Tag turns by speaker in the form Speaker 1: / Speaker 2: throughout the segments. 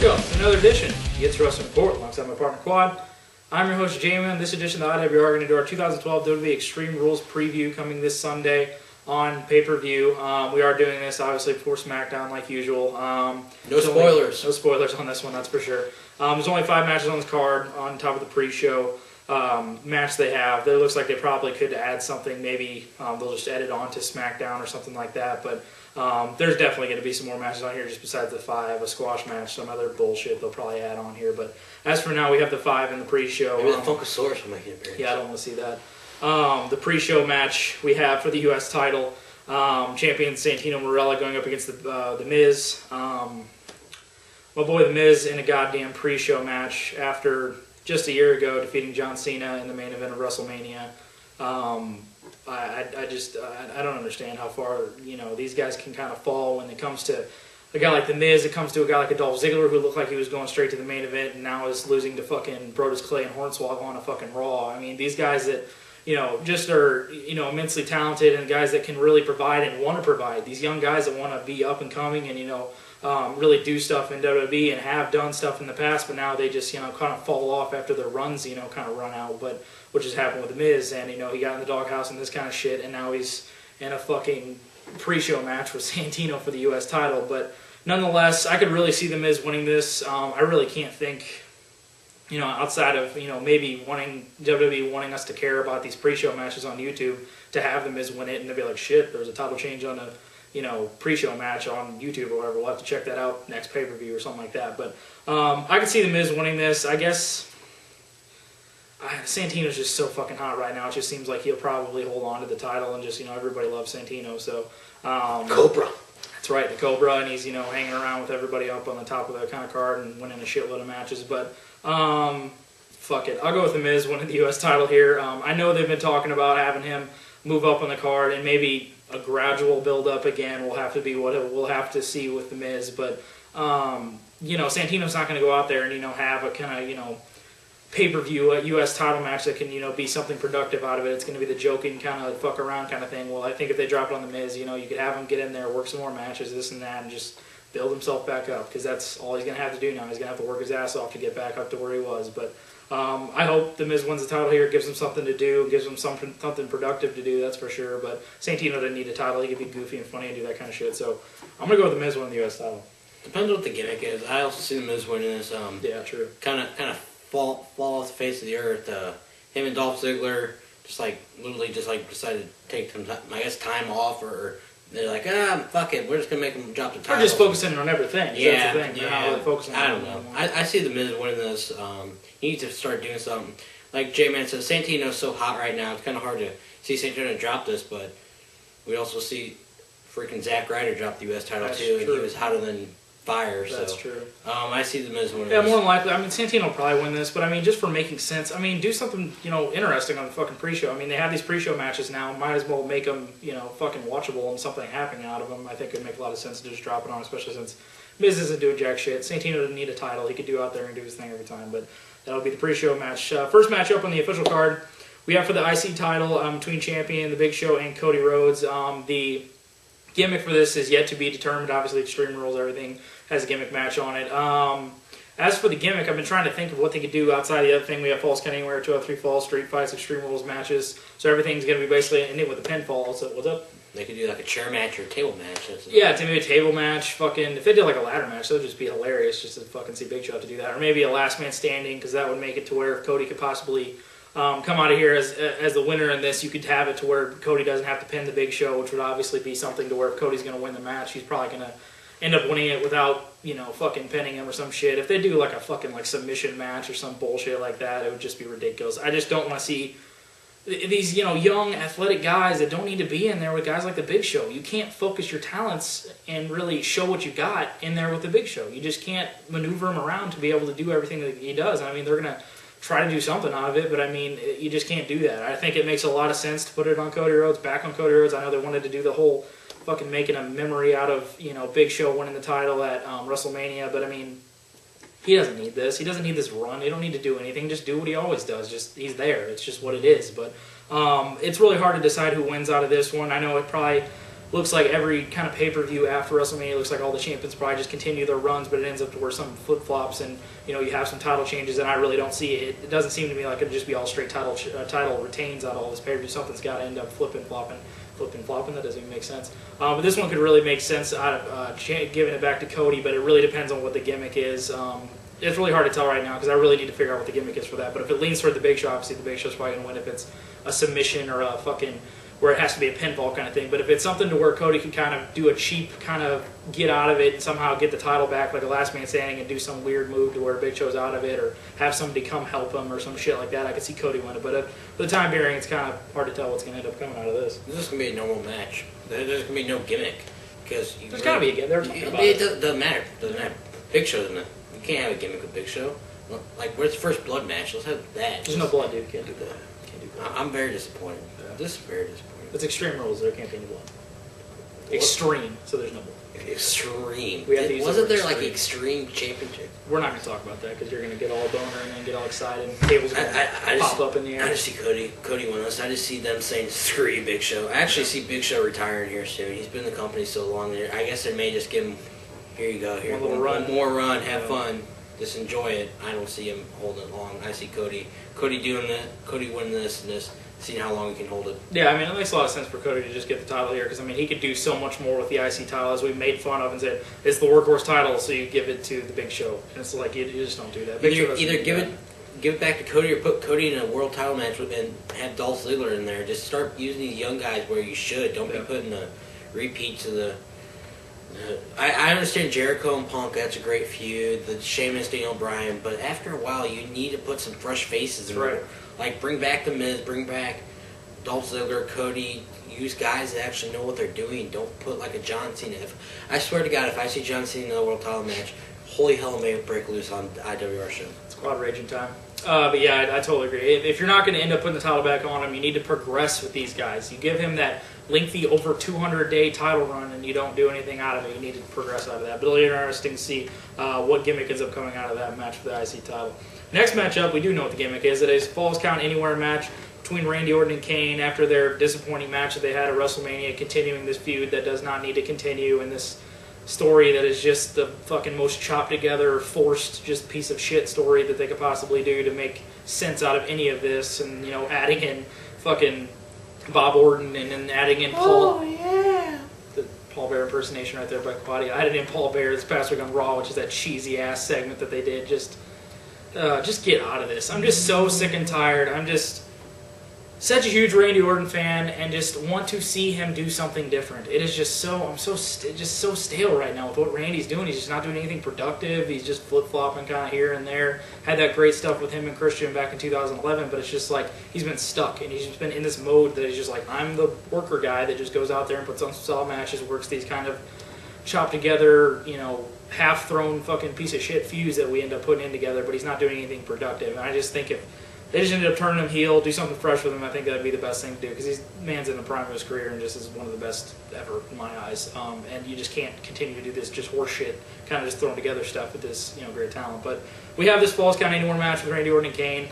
Speaker 1: Welcome to another edition of Gets Wrestling Report alongside my partner Quad. I'm your host Jamie. In this edition of the IWR, we're going to do our 2012 WWE Extreme Rules preview coming this Sunday on pay-per-view. We are doing this obviously before SmackDown like usual.
Speaker 2: No spoilers.
Speaker 1: No spoilers on this one, that's for sure. There's only 5 matches on this card on top of the pre-show match they have. It looks like they probably could add something. Maybe they'll just edit on to SmackDown or something like that. But there's definitely going to be some more matches on here just besides the 5. A squash match, some other bullshit they'll probably add on here. But as for now, we have the 5 in the pre-show.
Speaker 2: Maybe the Funkasaurus will make an appearance.
Speaker 1: Yeah, I don't want to see that. The pre-show match we have for the U.S. title. Champion Santino Marella going up against the Miz. My boy The Miz in a goddamn pre-show match after just a year ago defeating John Cena in the main event of WrestleMania. I don't understand how far these guys can kind of fall when it comes to a guy like The Miz. It comes to a guy like a Dolph Ziggler who looked like he was going straight to the main event and now is losing to fucking Brodus Clay and Hornswoggle on a fucking Raw. I mean, these guys that just are immensely talented and guys that can really provide and want to provide. These young guys that want to be up and coming and really do stuff in WWE and have done stuff in the past, but now they just kind of fall off after their runs kind of run out. But which has happened with The Miz, and he got in the doghouse and this kind of shit, and now he's in a fucking pre-show match with Santino for the U.S. title. But nonetheless, I could really see The Miz winning this. I really can't think, outside of maybe WWE wanting us to care about these pre-show matches on YouTube, to have The Miz win it and they'll be like, shit, there's a title change on a pre-show match on YouTube or whatever. We'll have to check that out next pay-per-view or something like that. But I could see The Miz winning this. I guess Santino's just so fucking hot right now. It just seems like he'll probably hold on to the title and just, everybody loves Santino. So
Speaker 2: Cobra.
Speaker 1: That's right, the Cobra, and he's, hanging around with everybody up on the top of the kind of card and winning a shitload of matches. But fuck it. I'll go with The Miz winning the U.S. title here. I know they've been talking about having him move up on the card and maybe a gradual build-up again will have to be what we'll have to see with The Miz. But, Santino's not going to go out there and, have a kind of, pay-per-view U.S. title match that can, be something productive out of it. It's going to be the joking kind of fuck around kind of thing. Well, I think if they drop it on The Miz, you could have him get in there, work some more matches, this and that, and just build himself back up, because that's all he's going to have to do now. He's going to have to work his ass off to get back up to where he was. But I hope The Miz wins the title here, gives him something to do, gives him something productive to do, that's for sure. But Santino doesn't need a title. He can be goofy and funny and do that kind of shit. So I'm going to go with The Miz winning the U.S. title.
Speaker 2: Depends on what the gimmick is. I also see The Miz winning this.
Speaker 1: Yeah, true.
Speaker 2: Kind of fall off the face of the earth. Him and Dolph Ziggler literally decided to take some time off, or they're like, fuck it, we're just gonna make them drop the title.
Speaker 1: They're just focusing on everything.
Speaker 2: Yeah,
Speaker 1: that's the thing.
Speaker 2: yeah.
Speaker 1: Really focusing on
Speaker 2: I don't know. I see The Miz winning this. He needs to start doing something. Like J-Man says, Santino's so hot right now. It's kind of hard to see Santino drop this, but we also see freaking Zack Ryder drop the U.S. title too, and he was hotter than fire.
Speaker 1: That's
Speaker 2: so
Speaker 1: true.
Speaker 2: I see The Miz winning.
Speaker 1: Yeah, more than likely. I mean, Santino will probably win this, but just for making sense, do something interesting on the fucking pre-show. They have these pre-show matches now. Might as well make them fucking watchable and something happening out of them. I think it would make a lot of sense to just drop it on, especially since Miz isn't doing jack shit. Santino doesn't need a title. He could do out there and do his thing every time. But that'll be the pre-show match. First match up on the official card, we have for the IC title between Champion, The Big Show, and Cody Rhodes. The gimmick for this is yet to be determined. Obviously, Extreme Rules, everything has a gimmick match on it. As for the gimmick, I've been trying to think of what they could do outside the other thing. We have Falls Count Anywhere, 2 out of 3 falls, street fights, Extreme Rules matches. So everything's going to be basically ending with a pinfall. So what's up?
Speaker 2: They could do a chair match or a table match.
Speaker 1: Yeah, maybe a table match. If they did a ladder match, that would just be hilarious just to fucking see Big Show have to do that. Or maybe a last man standing, because that would make it to where if Cody could possibly come out of here as the winner in this, you could have it to where Cody doesn't have to pin the Big Show, which would obviously be something to where if Cody's going to win the match, he's probably going to end up winning it without, fucking pinning him or some shit. If they do a fucking submission match or some bullshit like that, it would just be ridiculous. I just don't want to see these, young athletic guys that don't need to be in there with guys like the Big Show. You can't focus your talents and really show what you got in there with the Big Show. You just can't maneuver him around to be able to do everything that he does. They're going to try to do something out of it, but you just can't do that. I think it makes a lot of sense to put it on Cody Rhodes, back on Cody Rhodes. I know they wanted to do the whole fucking making a memory out of, Big Show winning the title at WrestleMania, but he doesn't need this. He doesn't need this run. He don't need to do anything. Just do what he always does. He's there. It's just what it is. But it's really hard to decide who wins out of this one. I know it probably looks like every kind of pay-per-view after WrestleMania looks like all the champions probably just continue their runs, but it ends up to where some flip-flops and, you know, you have some title changes, and I really don't see it. It doesn't seem to me like it'd just be all straight title retains out of all this pay-per-view. Something's got to end up flipping, flopping. That doesn't even make sense. But this one could really make sense out of giving it back to Cody, but it really depends on what the gimmick is. It's really hard to tell right now because I really need to figure out what the gimmick is for that. But if it leans toward the Big Show, obviously the Big Show's probably going to win if it's a submission or a fucking where it has to be a pinfall kind of thing. But if it's something to where Cody can kind of do a cheap kind of get out of it and somehow get the title back like a last man standing and do some weird move to where Big Show's out of it or have somebody come help him or some shit like that, I could see Cody win it. But for the time being, it's kind of hard to tell what's going to end up coming out of this.
Speaker 2: This is going to be a normal match. There's going to be no gimmick. Because
Speaker 1: there's got to be a gimmick. They're talking about it.
Speaker 2: Doesn't matter. Doesn't matter. Big Show doesn't. You can't have a gimmick with Big Show. Like, where's the first blood match? Let's have that.
Speaker 1: There's no blood, dude. Can't do that.
Speaker 2: I'm very disappointed. Yeah. This is very disappointing.
Speaker 1: It's Extreme Rules. There can't be any blood. Extreme, so there's no blood.
Speaker 2: Extreme.
Speaker 1: Wasn't
Speaker 2: there like Extreme Championship?
Speaker 1: We're not going to talk about that because you're going to get all boner and then get all excited and cables going to pop up in the air.
Speaker 2: I just see Cody win this. I just see them saying, screw you, Big Show. I actually see Big Show retiring here soon. He's been in the company so long. I guess they may just give him, here you go, here, one more run, have fun. Just enjoy it. I don't see him holding it long. I see Cody doing that, Cody winning this and this, seeing how long he can hold it.
Speaker 1: Yeah, I mean, it makes a lot of sense for Cody to just get the title here because, I mean, he could do so much more with the IC title as we made fun of and said, it's the workhorse title, so you give it to the Big Show. And it's like, you just don't do that.
Speaker 2: Either give it back to Cody or put Cody in a world title match and have Dolph Ziggler in there. Just start using these young guys where you should. Don't be putting a repeat to the... I understand Jericho and Punk, that's a great feud, the Sheamus, Daniel Bryan, but after a while you need to put some fresh faces in there. Like, bring back The Miz, bring back Dolph Ziggler, Cody, use guys that actually know what they're doing. Don't put like a John Cena. I swear to God, if I see John Cena in a world title match, holy hell may it break loose on the IWRshow.
Speaker 1: Squad raging time. But yeah, I totally agree. If you're not going to end up putting the title back on him, you need to progress with these guys. You give him that lengthy over 200-day title run and you don't do anything out of it. You need to progress out of that. But it'll be interesting to see what gimmick ends up coming out of that match for the IC title. Next matchup, we do know what the gimmick is. It is a Falls Count Anywhere match between Randy Orton and Kane after their disappointing match that they had at WrestleMania, continuing this feud that does not need to continue in this story that is just the fucking most chopped together, forced, just piece of shit story that they could possibly do to make sense out of any of this. And, you know, adding in fucking Bob Orton and then adding in Paul.
Speaker 2: Oh, yeah.
Speaker 1: The Paul Bear impersonation right there by Claudia. I added in Paul Bear this past week on Raw, which is that cheesy ass segment that they did. Just get out of this. I'm just so sick and tired. I'm just such a huge Randy Orton fan and just want to see him do something different. It is just so, just so stale right now with what Randy's doing. He's just not doing anything productive. He's just flip-flopping kind of here and there. Had that great stuff with him and Christian back in 2011, but it's just like he's been stuck and he's just been in this mode that he's just like, I'm the worker guy that just goes out there and puts on some solid matches, works these kind of chopped together, you know, half-thrown fucking piece of shit feuds that we end up putting in together, but he's not doing anything productive. And I just think if they just ended up turning him heel, do something fresh with him, I think that would be the best thing to do because he's man's in the prime of his career and just is one of the best ever in my eyes. And you just can't continue to do this just horse shit, kind of just throwing together stuff with this, you know, great talent. But we have this Falls Count Anywhere match with Randy Orton and Kane.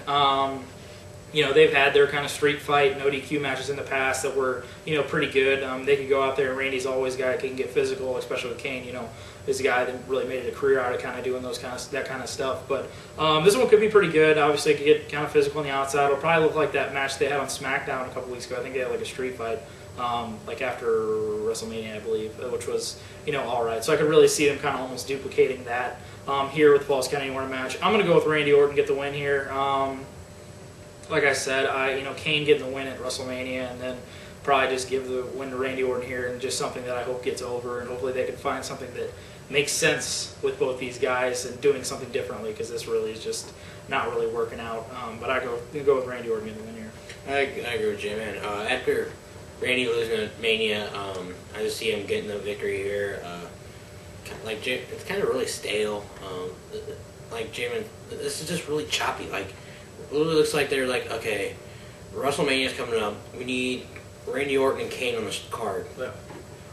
Speaker 1: You know, they've had their kind of street fight, no DQ matches in the past that were, you know, pretty good. They could go out there, and Randy's always a guy that can get physical, especially with Kane, you know, is a guy that really made it a career out of kind of doing that kind of stuff. But this one could be pretty good. Obviously, it could get kind of physical on the outside. It'll probably look like that match they had on SmackDown a couple weeks ago. I think they had like a street fight, like after WrestleMania, I believe, which was, you know, all right. So I could really see them kind of almost duplicating that here with the Falls Count Anywhere match. I'm going to go with Randy Orton get the win here. Like I said, Kane getting the win at WrestleMania, and then probably just give the win to Randy Orton here, and just something that I hope gets over, and hopefully they can find something that makes sense with both these guys and doing something differently, because this really is just not really working out. But I go with Randy Orton getting the win here.
Speaker 2: I agree with Jay, man. After Randy losing at Mania, I just see him getting the victory here. Like Jay, it's kind of really stale. Like Jay, man, this is just really choppy. Like. It looks like they're like, okay, WrestleMania's coming up. We need Randy Orton and Kane on the card. Yeah.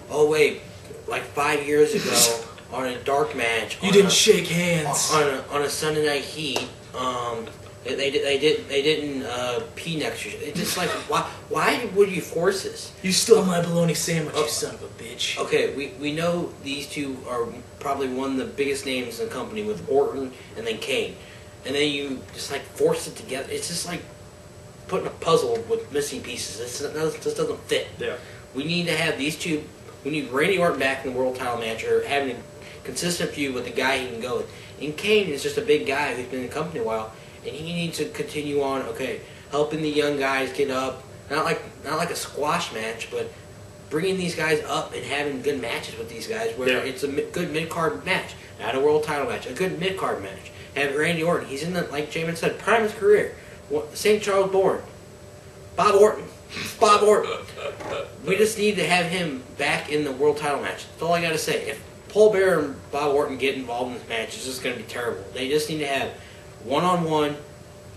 Speaker 2: Oh wait, like 5 years ago on a dark match.
Speaker 1: You didn't shake hands
Speaker 2: on a Sunday Night Heat. They didn't pee next to each other. It's just like, why would you force this?
Speaker 1: You stole my bologna sandwich, you son of a bitch.
Speaker 2: Okay, we know these two are probably one of the biggest names in the company with Orton and then Kane. And then you just like force it together. It's just like putting a puzzle with missing pieces. This doesn't fit.
Speaker 1: Yeah.
Speaker 2: We need to have these two. We need Randy Orton back in the world title match or having a consistent feud with the guy he can go with. And Kane is just a big guy who's been in the company a while. And he needs to continue on, helping the young guys get up. Not like a squash match, but bringing these guys up and having good matches with these guys where it's a good mid-card match. Not a world title match, a good mid-card match. Have Randy Orton. He's in the, like Jamin said, prime of his career. St. Charles born. Bob Orton. We just need to have him back in the world title match. That's all I got to say. If Paul Bearer and Bob Orton get involved in this match, it's just going to be terrible. They just need to have one-on-one,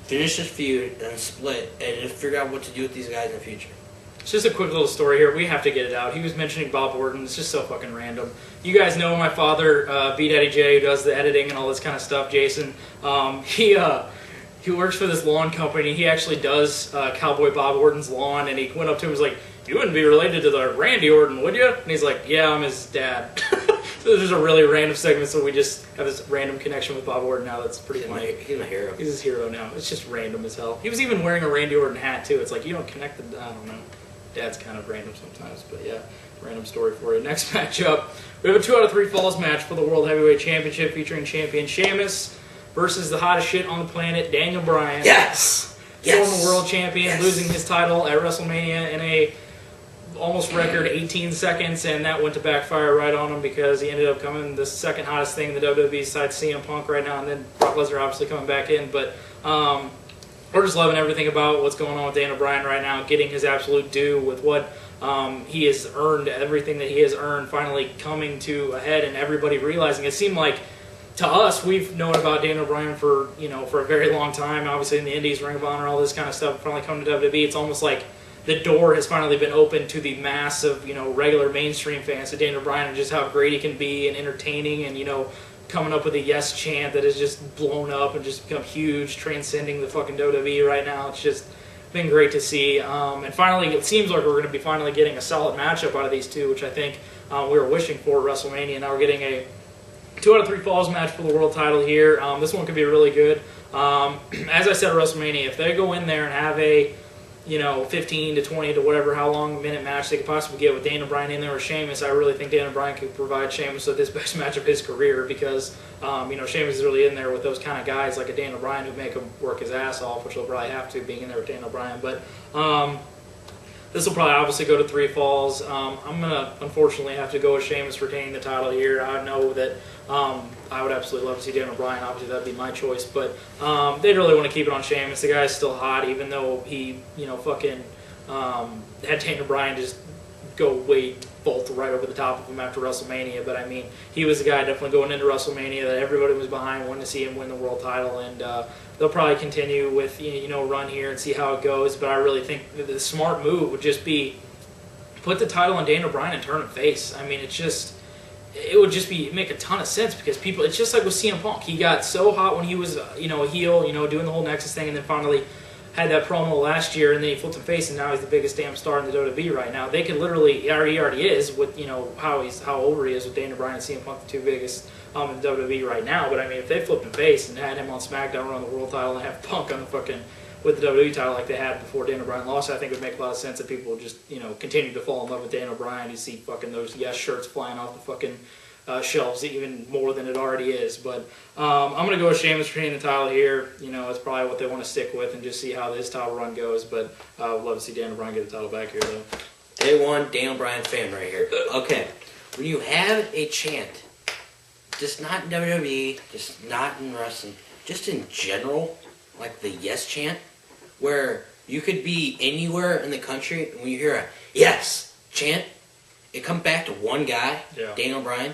Speaker 2: finish this feud, and then split, and just figure out what to do with these guys in the future.
Speaker 1: It's just a quick little story here. We have to get it out. He was mentioning Bob Orton. It's just so fucking random. You guys know my father, B Daddy J, who does the editing and all this kind of stuff, Jason. He works for this lawn company. He actually does Cowboy Bob Orton's lawn, and he went up to him and was like, "You wouldn't be related to the Randy Orton, would you?" And he's like, "Yeah, I'm his dad." So this is a really random segment, so we just have this random connection with Bob Orton now. That's pretty funny.
Speaker 2: He's my hero.
Speaker 1: He's his hero now. It's just random as hell. He was even wearing a Randy Orton hat, too. It's like, you don't connect the... I don't know. Dad's kind of random sometimes, but yeah, random story for you. Next matchup, we have a 2 out of 3 falls match for the World Heavyweight Championship featuring champion Sheamus versus the hottest shit on the planet, Daniel Bryan.
Speaker 2: Yes!
Speaker 1: Former world champion, losing his title at WrestleMania in a almost record 18 seconds, and that went to backfire right on him because he ended up coming the second hottest thing in the WWE besides CM Punk right now, and then Brock Lesnar obviously coming back in. But we're just loving everything about what's going on with Daniel Bryan right now, getting his absolute due with what he has earned, everything that he has earned finally coming to a head, and everybody realizing. It seemed like to us, we've known about Daniel Bryan for a very long time, obviously in the Indies, Ring of Honor, all this kind of stuff, finally coming to WWE. It's almost like the door has finally been opened to the mass of, regular mainstream fans of Daniel Bryan and just how great he can be and entertaining and, coming up with a yes chant that has just blown up and just become huge, transcending the fucking WWE right now. It's just been great to see. And finally, it seems like we're going to be finally getting a solid matchup out of these two, which I think we were wishing for at WrestleMania. Now we're getting a 2 out of 3 falls match for the world title here. This one could be really good. As I said at WrestleMania, if they go in there and have a 15 to 20 to whatever, how long minute match they could possibly get with Daniel Bryan in there or Sheamus, I really think Daniel Bryan could provide Sheamus with his best match of his career because, Sheamus is really in there with those kind of guys like a Daniel Bryan who make him work his ass off, which he'll probably have to being in there with Daniel Bryan. But this will probably obviously go to 3 falls. I'm going to unfortunately have to go with Sheamus retaining the title here. I know that I would absolutely love to see Daniel Bryan. Obviously, that'd be my choice. But they'd really want to keep it on Sheamus. The guy's still hot, even though he, fucking had Daniel Bryan just go bolt right over the top of him after WrestleMania. But, I mean, he was the guy definitely going into WrestleMania that everybody was behind, wanting to see him win the world title. And they'll probably continue with, run here and see how it goes. But I really think the smart move would just be put the title on Daniel Bryan and turn him face. I mean, it would just make a ton of sense because people, it's just like with CM Punk. He got so hot when he was, a heel, doing the whole Nexus thing, and then finally had that promo last year, and then he flipped him face, and now he's the biggest damn star in the WWE right now. They could literally, he already is with, how over he is with Daniel Bryan and CM Punk, the 2 biggest in the WWE right now. But I mean, if they flipped him face and had him on SmackDown run the world title and have Punk on the fucking with the WWE title like they had before Daniel Bryan lost, I think it would make a lot of sense that people would just, continue to fall in love with Daniel Bryan. You see fucking those yes shirts flying off the fucking shelves even more than it already is. But I'm going to go with Sheamus retaining the title here. It's probably what they want to stick with and just see how this title run goes. But I would love to see Daniel Bryan get the title back here, though.
Speaker 2: Day one, Daniel Bryan fan right here. Okay, when you have a chant, just not in WWE, just not in wrestling, just in general, like the yes chant, where you could be anywhere in the country, and when you hear a yes chant, it comes back to one guy, Daniel Bryan.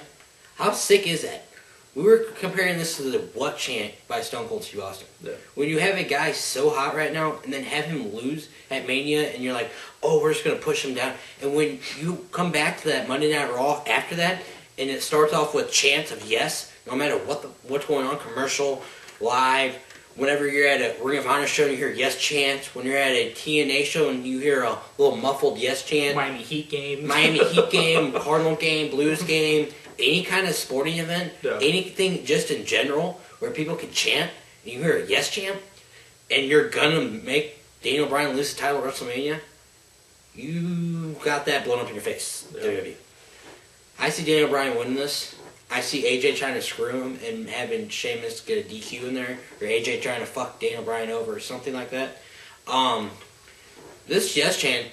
Speaker 2: How sick is that? We were comparing this to the What chant by Stone Cold Steve Austin. Yeah. When you have a guy so hot right now, and then have him lose at Mania, and you're like, oh, we're just going to push him down. And when you come back to that Monday Night Raw after that, and it starts off with chants of yes, no matter what's going on, commercial, live, whenever you're at a Ring of Honor show and you hear yes chant, when you're at a TNA show and you hear a little muffled yes chant,
Speaker 1: Miami Heat game,
Speaker 2: Cardinal game, Blues game, any kind of sporting event, anything just in general where people can chant, and you hear a yes chant, and you're gonna make Daniel Bryan lose the title at WrestleMania, you got that blown up in your face, WWE. I see Daniel Bryan winning this. I see AJ trying to screw him and having Sheamus get a DQ in there, or AJ trying to fuck Daniel Bryan over or something like that. This yes chant,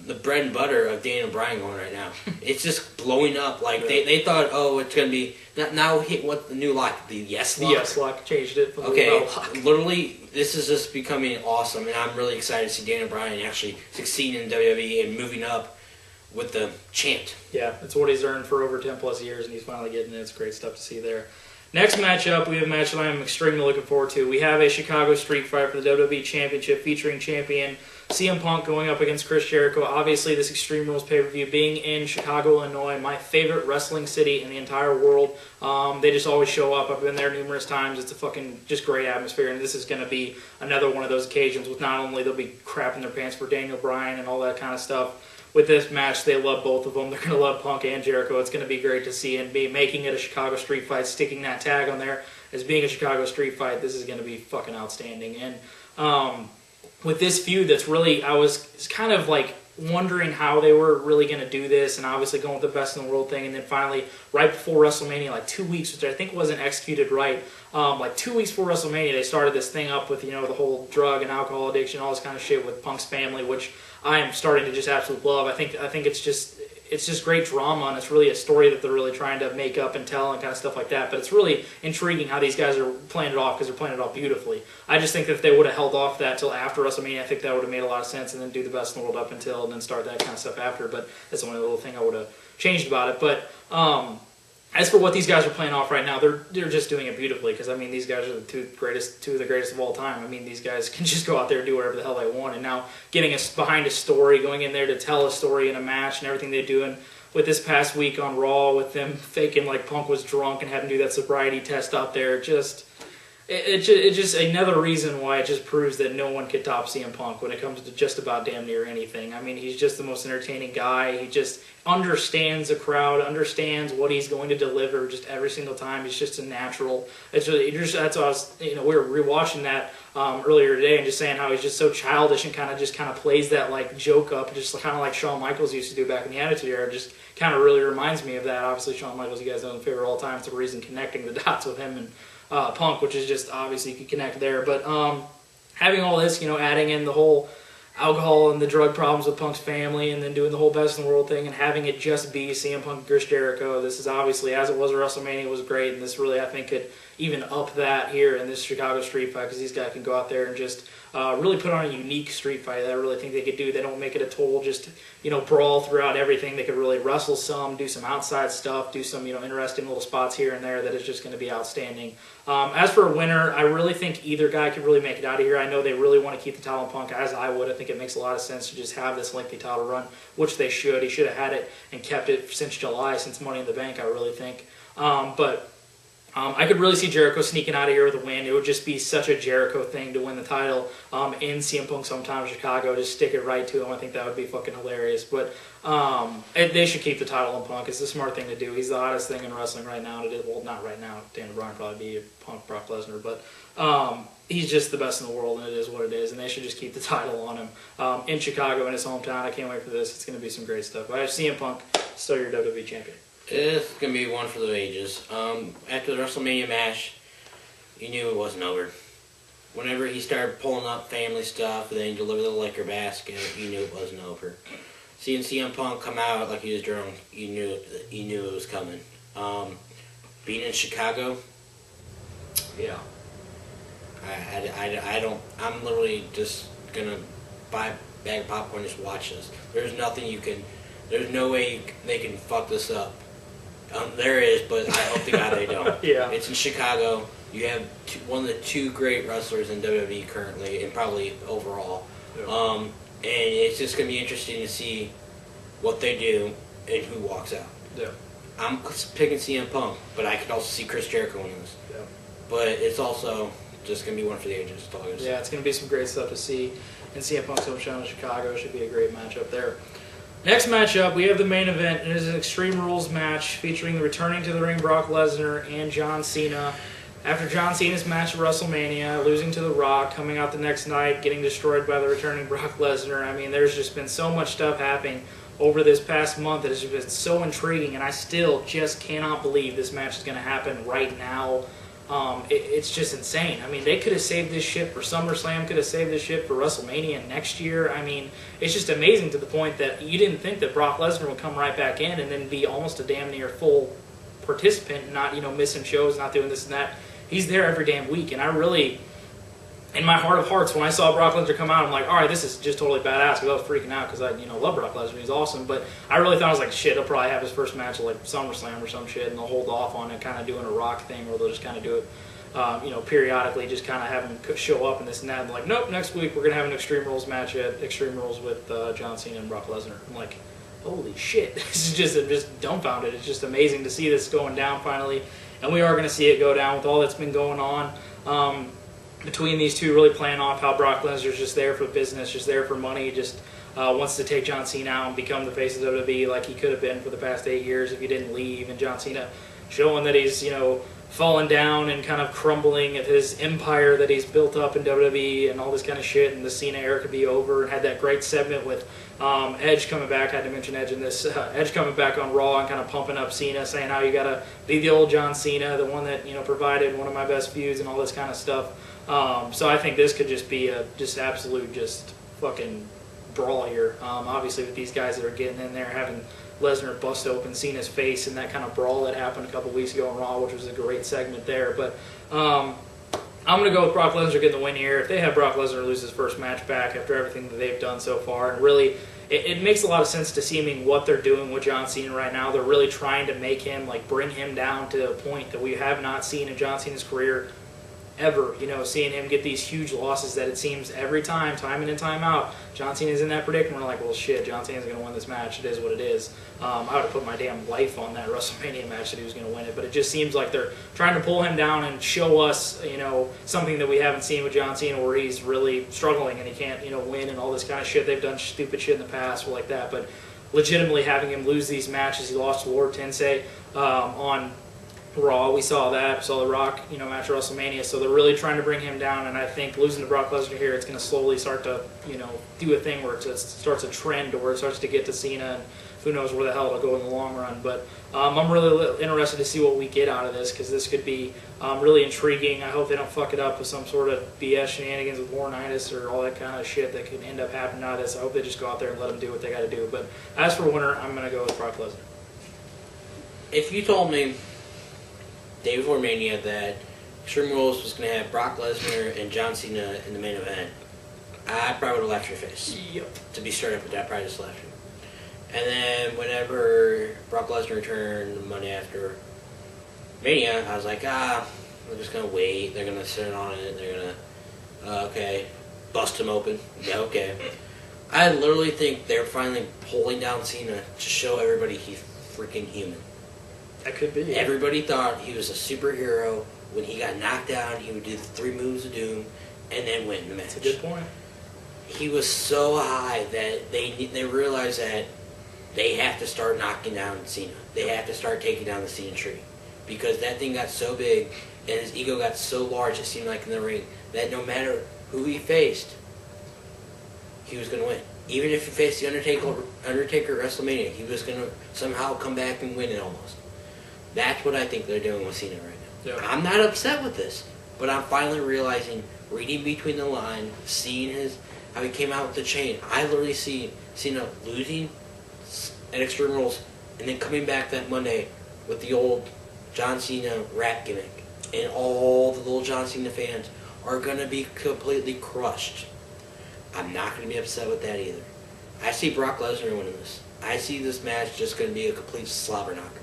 Speaker 2: the bread and butter of Daniel Bryan going right now. It's just blowing up. Like they thought, oh, it's gonna be now hit what the new lock, the yes lock.
Speaker 1: The yes lock changed it. From
Speaker 2: okay,
Speaker 1: the
Speaker 2: literally, this is just becoming awesome, and I'm really excited to see Daniel Bryan actually succeed in WWE and moving up with the chant.
Speaker 1: Yeah, it's what he's earned for over 10 plus years, and he's finally getting it. It's great stuff to see there. Next matchup, we have a match that I am extremely looking forward to. We have a Chicago Street Fight for the WWE Championship featuring champion CM Punk going up against Chris Jericho. Obviously, this Extreme Rules pay-per-view being in Chicago, Illinois, my favorite wrestling city in the entire world. They just always show up. I've been there numerous times. It's a fucking just great atmosphere, and this is going to be another one of those occasions with not only they'll be crapping their pants for Daniel Bryan and all that kind of stuff. With this match, they love both of them. They're going to love Punk and Jericho. It's going to be great to see, and be making it a Chicago Street Fight, sticking that tag on there as being a Chicago Street Fight. This is going to be fucking outstanding. And with this feud, that's really, I was kind of like wondering how they were really going to do this, and obviously going with the best in the world thing, and then finally, right before WrestleMania, like 2 weeks, which I think wasn't executed right, like 2 weeks before WrestleMania, they started this thing up with, the whole drug and alcohol addiction, all this kind of shit with Punk's family, which I am starting to just absolutely love. I think it's just great drama, and it's really a story that they're really trying to make up and tell and kind of stuff like that. But it's really intriguing how these guys are playing it off, because they're playing it off beautifully. I just think that if they would have held off that till after WrestleMania, I think that would have made a lot of sense, and then do the best in the world up until, and then start that kind of stuff after. But that's the only little thing I would have changed about it. But as for what these guys are playing off right now, they're just doing it beautifully, because, I mean, these guys are the two of the greatest of all time. I mean, these guys can just go out there and do whatever the hell they want, and now getting us behind a story, going in there to tell a story in a match and everything they're doing. With this past week on Raw, with them faking like Punk was drunk and having to do that sobriety test out there, it's just another reason why it just proves that no one could top CM Punk when it comes to just about damn near anything. I mean, he's just the most entertaining guy. He just understands the crowd, understands what he's going to deliver just every single time. He's just a natural. That's what I was, we were rewatching that earlier today and just saying how he's just so childish and kind of plays that like joke up, just kind of like Shawn Michaels used to do back in the Attitude Era. Just kind of really reminds me of that. Obviously, Shawn Michaels, you guys know, in favor all time. It's the reason connecting the dots with him and Punk, which is just obviously you could connect there. But having all this, adding in the whole alcohol and the drug problems with Punk's family, and then doing the whole best in the world thing, and having it just be CM Punk and Chris Jericho. This is obviously, as it was at WrestleMania, it was great, and this really, I think, could even up that here in this Chicago Street Fight, because these guys can go out there and just really put on a unique street fight that I really think they could do. They don't make it a total just, brawl throughout everything. They could really wrestle some, do some outside stuff, do some, interesting little spots here and there that is just going to be outstanding. As for a winner, I really think either guy could really make it out of here. I know they really want to keep the title on Punk, as I would. I think it makes a lot of sense to just have this lengthy title run, which they should. He should have had it and kept it since July, since Money in the Bank, I really think. I could really see Jericho sneaking out of here with a win. It would just be such a Jericho thing to win the title in CM Punk's hometown of Chicago. Just stick it right to him. I think that would be fucking hilarious. But they should keep the title on Punk. It's the smart thing to do. He's the hottest thing in wrestling right now. Well, not right now. Daniel Bryan probably be Punk, Brock Lesnar. But he's just the best in the world, and it is what it is. And they should just keep the title on him in Chicago, in his hometown. I can't wait for this. It's going to be some great stuff. I have CM Punk, still your WWE champion.
Speaker 2: It's going to be one for the ages. After the WrestleMania match, you knew it wasn't over. Whenever he started pulling up family stuff and then he delivered the liquor basket, you knew it wasn't over. Seeing CM Punk come out like he was drunk, you knew it was coming. Being in Chicago,
Speaker 1: yeah.
Speaker 2: I'm literally just going to buy a bag of popcorn and just watch this. There's no way they can fuck this up. There is, but I hope to God they don't.
Speaker 1: Yeah.
Speaker 2: It's in Chicago. You have one of the two great wrestlers in WWE currently, and probably overall. Yeah. And it's just going to be interesting to see what they do and who walks out.
Speaker 1: Yeah.
Speaker 2: I'm picking CM Punk, but I could also see Chris Jericho in this.
Speaker 1: Yeah.
Speaker 2: But it's also just going to be one for the ages. That's all I gotta say.
Speaker 1: Yeah, it's going to be some great stuff to see. And CM Punk's home show in Chicago should be a great matchup there. Next matchup, we have the main event. It is an Extreme Rules match featuring the returning to the ring Brock Lesnar and John Cena. After John Cena's match at WrestleMania, losing to The Rock, coming out the next night, getting destroyed by the returning Brock Lesnar. I mean, there's just been so much stuff happening over this past month that has just been so intriguing, and I still just cannot believe this match is going to happen right now. It's just insane. I mean, they could have saved this shit for SummerSlam, could have saved this shit for WrestleMania next year. I mean, it's just amazing to the point that you didn't think that Brock Lesnar would come right back in and then be almost a damn near full participant, not, missing shows, not doing this and that. He's there every damn week, and I really, in my heart of hearts, when I saw Brock Lesnar come out, I'm like, all right, this is just totally badass, because I was freaking out because I, love Brock Lesnar. He's awesome, but I really thought, I was like, shit, he'll probably have his first match at, like, SummerSlam or some shit, and they'll hold off on it, kind of doing a Rock thing, or they'll just kind of do it, periodically, just kind of have him show up and this and that, and like, nope, next week we're going to have an Extreme Rules match at Extreme Rules with John Cena and Brock Lesnar. I'm like, holy shit, this is just dumbfounded. It's just amazing to see this going down finally. And we are going to see it go down with all that's been going on between these two, really playing off how Brock Lesnar's just there for business, just there for money, just wants to take John Cena out and become the face of WWE like he could have been for the past 8 years if he didn't leave. And John Cena showing that he's, falling down and kind of crumbling at his empire that he's built up in WWE and all this kind of shit. And the Cena era could be over. And had that great segment with Edge coming back. I had to mention Edge in this. Edge coming back on Raw and kind of pumping up Cena, saying how you got to be the old John Cena, the one that provided one of my best feuds and all this kind of stuff. So I think this could just be a absolute fucking brawl here. Obviously with these guys that are getting in there, having Lesnar bust open Cena's face in that kind of brawl that happened a couple weeks ago on Raw, which was a great segment there. But I'm going to go with Brock Lesnar getting the win here. If they have Brock Lesnar lose his first match back after everything that they've done so far, and really, it makes a lot of sense to see, what they're doing with John Cena right now. They're really trying to make him, bring him down to a point that we have not seen in John Cena's career ever, seeing him get these huge losses that it seems every time in and time out, John Cena's in that predicament. We're like, well, shit, John Cena's going to win this match. It is what it is. I would have put my damn life on that WrestleMania match that he was going to win it, but it just seems like they're trying to pull him down and show us, something that we haven't seen with John Cena where he's really struggling and he can't, win and all this kind of shit. They've done stupid shit in the past like that, but legitimately having him lose these matches, he lost to Lord Tensei on Raw, we saw that. We saw the Rock, match at WrestleMania. So they're really trying to bring him down, and I think losing to Brock Lesnar here, it's going to slowly start to, do a thing where it starts a trend, or where it starts to get to Cena, and who knows where the hell it'll go in the long run. But I'm really interested to see what we get out of this, because this could be really intriguing. I hope they don't fuck it up with some sort of BS shenanigans with Laurinaitis or all that kind of shit that could end up happening out of this. I hope they just go out there and let them do what they got to do. But as for winner, I'm going to go with Brock Lesnar.
Speaker 2: If you told me day before Mania that Extreme Rules was going to have Brock Lesnar and John Cena in the main event, I probably would have laughed your face.
Speaker 1: Yep.
Speaker 2: To be straight up with that, I probably just laughed you. And then whenever Brock Lesnar returned the Monday after Mania, I was like, they're just going to wait. They're going to sit on it. They're going to, okay, bust him open. Yeah, okay. I literally think they're finally pulling down Cena to show everybody he's freaking human.
Speaker 1: That could be.
Speaker 2: Everybody thought he was a superhero. When he got knocked down, he would do the 3 moves of doom and then win the match.
Speaker 1: That's a good point.
Speaker 2: He was so high that they realized that they have to start knocking down Cena. They have to start taking down the Cena tree. Because that thing got so big and his ego got so large, it seemed like in the ring, that no matter who he faced, he was going to win. Even if he faced the Undertaker at WrestleMania, he was going to somehow come back and win it almost. That's what I think they're doing with Cena right now.
Speaker 1: Yeah.
Speaker 2: I'm not upset with this, but I'm finally realizing, reading between the lines, seeing how he came out with the chain. I literally see Cena losing at Extreme Rules and then coming back that Monday with the old John Cena rap gimmick. And all the little John Cena fans are going to be completely crushed. I'm not going to be upset with that either. I see Brock Lesnar winning this. I see this match just going to be a complete slobber knocker.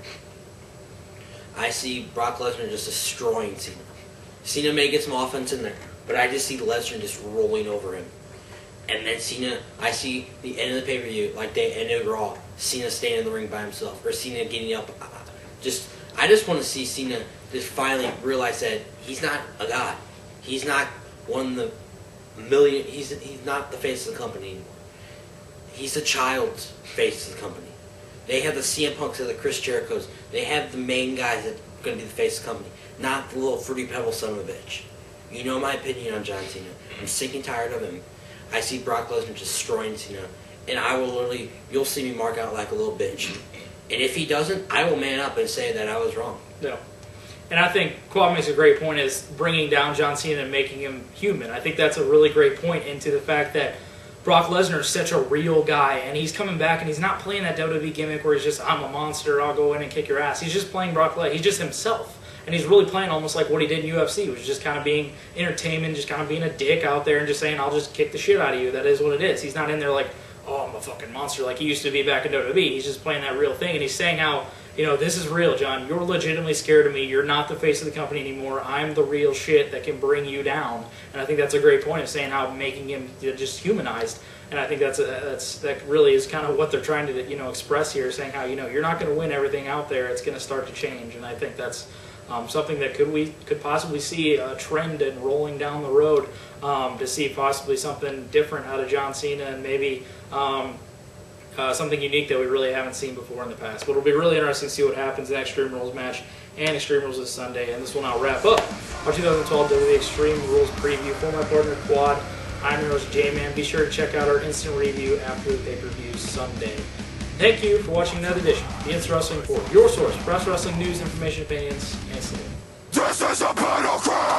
Speaker 2: I see Brock Lesnar just destroying Cena. Cena may get some offense in there, but I just see Lesnar just rolling over him. And then Cena, I see the end of the pay-per-view, like they ended Raw, Cena staying in the ring by himself, or Cena getting up. I just want to see Cena just finally realize that he's not a god. He's not one of the million. He's not the face of the company anymore. He's the child's face of the company. They have the CM Punks and the Chris Jerichos. They have the main guys that are going to be the face of the company, not the little fruity pebble son of a bitch. You know my opinion on John Cena. I'm sick and tired of him. I see Brock Lesnar destroying Cena, and I will literally, you'll see me mark out like a little bitch. And if he doesn't, I will man up and say that I was wrong.
Speaker 1: Yeah. And I think Quad makes a great point is bringing down John Cena and making him human. I think that's a really great point into the fact that Brock Lesnar is such a real guy, and he's coming back, and he's not playing that WWE gimmick where he's just, I'm a monster, I'll go in and kick your ass. He's just playing Brock Lesnar. He's just himself. And he's really playing almost like what he did in UFC, which is just kind of being entertainment, just kind of being a dick out there and just saying, I'll just kick the shit out of you. That is what it is. He's not in there like, oh, I'm a fucking monster like he used to be back in WWE. He's just playing that real thing, and he's saying how, this is real, John. You're legitimately scared of me. You're not the face of the company anymore. I'm the real shit that can bring you down. And I think that's a great point of saying how making him just humanized. And I think that really is kind of what they're trying to express here, saying how you're not going to win everything out there. It's going to start to change, and I think that's something that we could possibly see a trend in rolling down the road to see possibly something different out of John Cena and maybe something unique that we really haven't seen before in the past. But it'll be really interesting to see what happens in that Extreme Rules match and Extreme Rules this Sunday. And this will now wrap up our 2012 WWE Extreme Rules preview. For my partner Quad, I'm your host J-Man. Be sure to check out our instant review after the pay-per-view Sunday. Thank you for watching another edition of the Instant Wrestling Report, your source for wrestling news, information, opinions, and sales.
Speaker 3: This is a battleground!